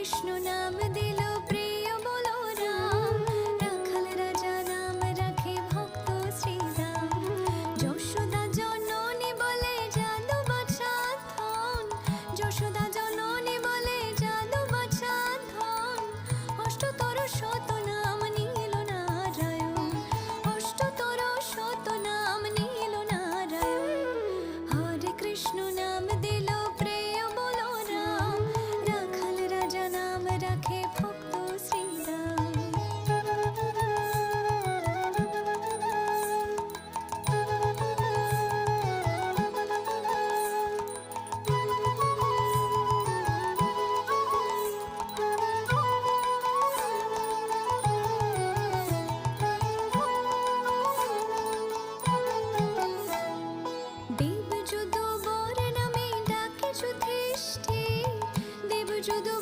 কৃষ্ণ নাম দিল প্রিয় বলো রাম, রাখাল রাজা নাম রাখে ভক্ত শ্রীরাম। যশোদা জননী বলে জাদু বাছা ধন, যশোদা জননী বলে জাদু বাছা ধন। অষ্টতর শত নাম নীল নারায়ণ, অষ্টতর শত নাম নীল নারায়ণ। হরে কৃষ্ণ নাম দিল প্রিয় বলো রাম, রাখাল রাজা নাম রাখে ভক্ত শ্রীরাম। দেব যদু বর নামে ডাকে যুধিষ্ঠির, দেব যদু